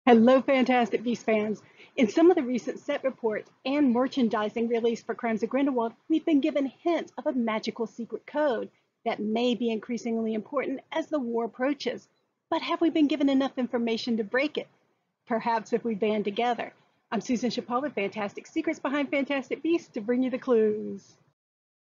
Hello, Fantastic Beasts fans. In some of the recent set reports and merchandising released for Crimes of Grindelwald, we've been given hints of a magical secret code that may be increasingly important as the war approaches. But have we been given enough information to break it? Perhaps if we band together. I'm Susan Chapal with Fantastic Secrets Behind Fantastic Beasts to bring you the clues.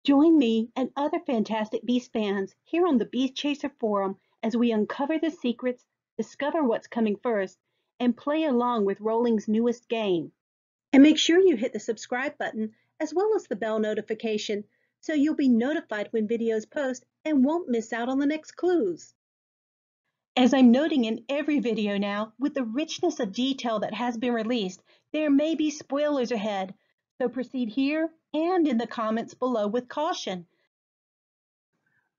Join me and other Fantastic Beasts fans here on the Beast Chaser Forum as we uncover the secrets, discover what's coming first, and play along with Rolling's newest game. And make sure you hit the subscribe button as well as the bell notification so you'll be notified when videos post and won't miss out on the next clues. As I'm noting in every video now, with the richness of detail that has been released, there may be spoilers ahead, so proceed here and in the comments below with caution.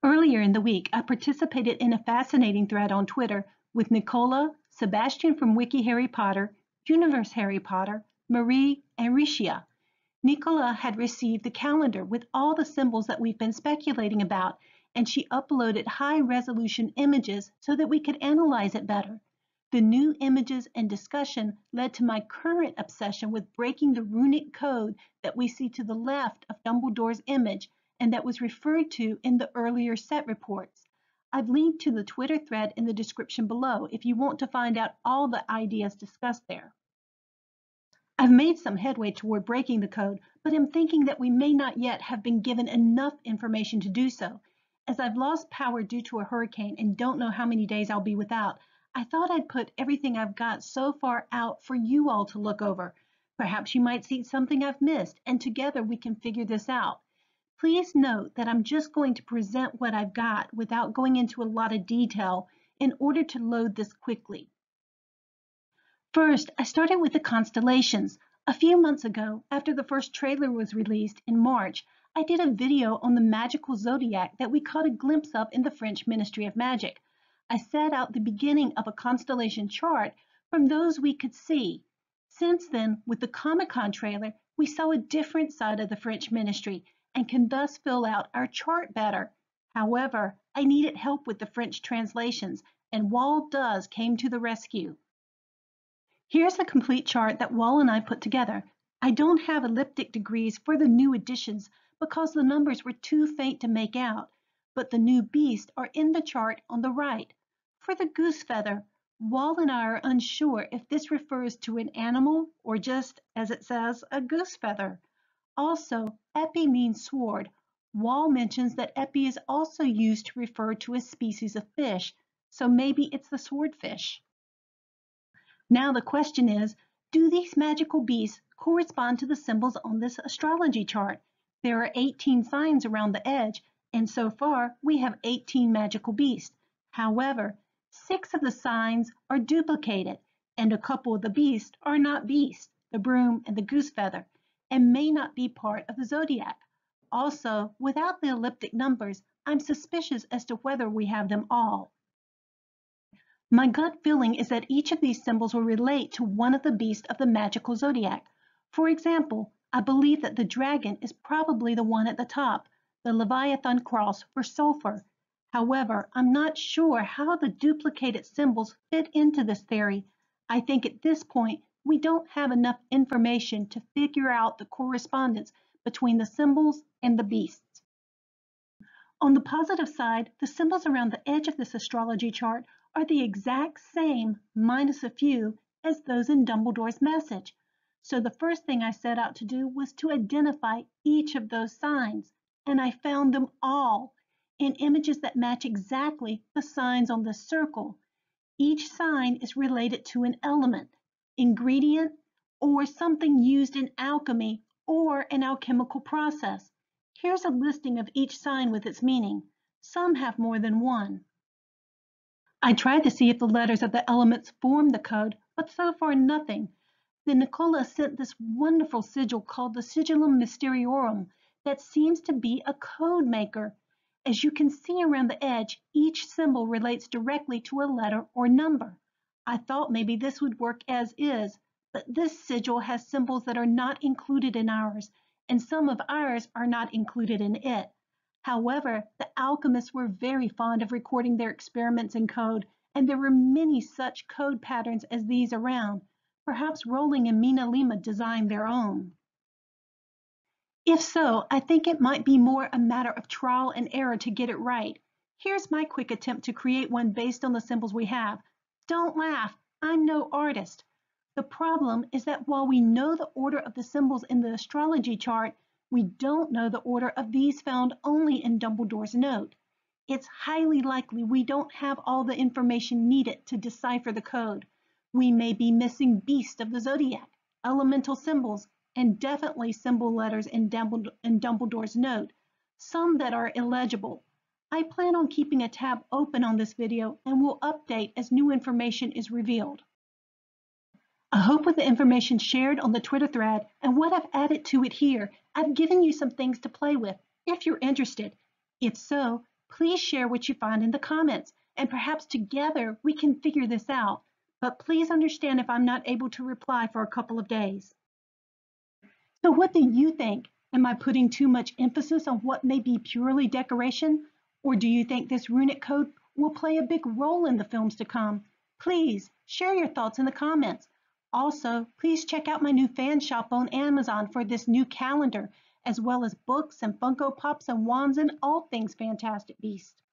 Earlier in the week, I participated in a fascinating thread on Twitter with Nicola, Sebastien from Wiki Harry Potter, Univers Harry Potter, Marie, and Rishia. Nicola had received the calendar with all the symbols that we've been speculating about, and she uploaded high-resolution images so that we could analyze it better. The new images and discussion led to my current obsession with breaking the runic code that we see to the left of Dumbledore's image and that was referred to in the earlier set reports. I've linked to the Twitter thread in the description below if you want to find out all the ideas discussed there. I've made some headway toward breaking the code, but am thinking that we may not yet have been given enough information to do so. As I've lost power due to a hurricane and don't know how many days I'll be without, I thought I'd put everything I've got so far out for you all to look over. Perhaps you might see something I've missed, and together we can figure this out. Please note that I'm just going to present what I've got without going into a lot of detail in order to load this quickly. First, I started with the constellations. A few months ago, after the first trailer was released in March, I did a video on the magical zodiac that we caught a glimpse of in the French Ministry of Magic. I set out the beginning of a constellation chart from those we could see. Since then, with the Comic-Con trailer, we saw a different side of the French Ministry and can thus fill out our chart better. However, I needed help with the French translations, and Wall Does came to the rescue. Here's a complete chart that Wall and I put together. I don't have elliptic degrees for the new additions because the numbers were too faint to make out, but the new beasts are in the chart on the right. For the goose feather, Wall and I are unsure if this refers to an animal or just, as it says, a goose feather. Also, epi means sword. Wall mentions that epi is also used to refer to a species of fish, so maybe it's the swordfish. Now the question is, do these magical beasts correspond to the symbols on this astrology chart? There are 18 signs around the edge, and so far we have 18 magical beasts. However, 6 of the signs are duplicated, and a couple of the beasts are not beasts, the broom and the goose feather, and may not be part of the zodiac. Also, without the elliptic numbers, I'm suspicious as to whether we have them all. My gut feeling is that each of these symbols will relate to one of the beasts of the magical zodiac. For example, I believe that the dragon is probably the one at the top, the Leviathan cross for sulfur. However, I'm not sure how the duplicated symbols fit into this theory. I think at this point, we don't have enough information to figure out the correspondence between the symbols and the beasts. On the positive side, the symbols around the edge of this astrology chart are the exact same, minus a few, as those in Dumbledore's message. So the first thing I set out to do was to identify each of those signs, and I found them all in images that match exactly the signs on this circle. Each sign is related to an element, ingredient, or something used in alchemy or an alchemical process. Here's a listing of each sign with its meaning. Some have more than one. I tried to see if the letters of the elements form the code, but so far nothing. Then Nicola sent this wonderful sigil called the Sigillum Mysteriorum that seems to be a code maker. As you can see around the edge, each symbol relates directly to a letter or number. I thought maybe this would work as is, but this sigil has symbols that are not included in ours, and some of ours are not included in it. However, the alchemists were very fond of recording their experiments in code, and there were many such code patterns as these around. Perhaps Rowling and Mina Lima designed their own. If so, I think it might be more a matter of trial and error to get it right. Here's my quick attempt to create one based on the symbols we have. Don't laugh, I'm no artist. The problem is that while we know the order of the symbols in the astrology chart, we don't know the order of these found only in Dumbledore's note. It's highly likely we don't have all the information needed to decipher the code. We may be missing beasts of the zodiac, elemental symbols, and definitely symbol letters in Dumbledore's note, some that are illegible. I plan on keeping a tab open on this video and will update as new information is revealed. I hope with the information shared on the Twitter thread and what I've added to it here, I've given you some things to play with if you're interested. If so, please share what you find in the comments, and perhaps together we can figure this out. But please understand if I'm not able to reply for a couple of days. So what do you think? Am I putting too much emphasis on what may be purely decoration? Or do you think this runic code will play a big role in the films to come? Please share your thoughts in the comments. Also, please check out my new fan shop on Amazon for this new calendar, as well as books and Funko Pops and wands and all things Fantastic Beasts.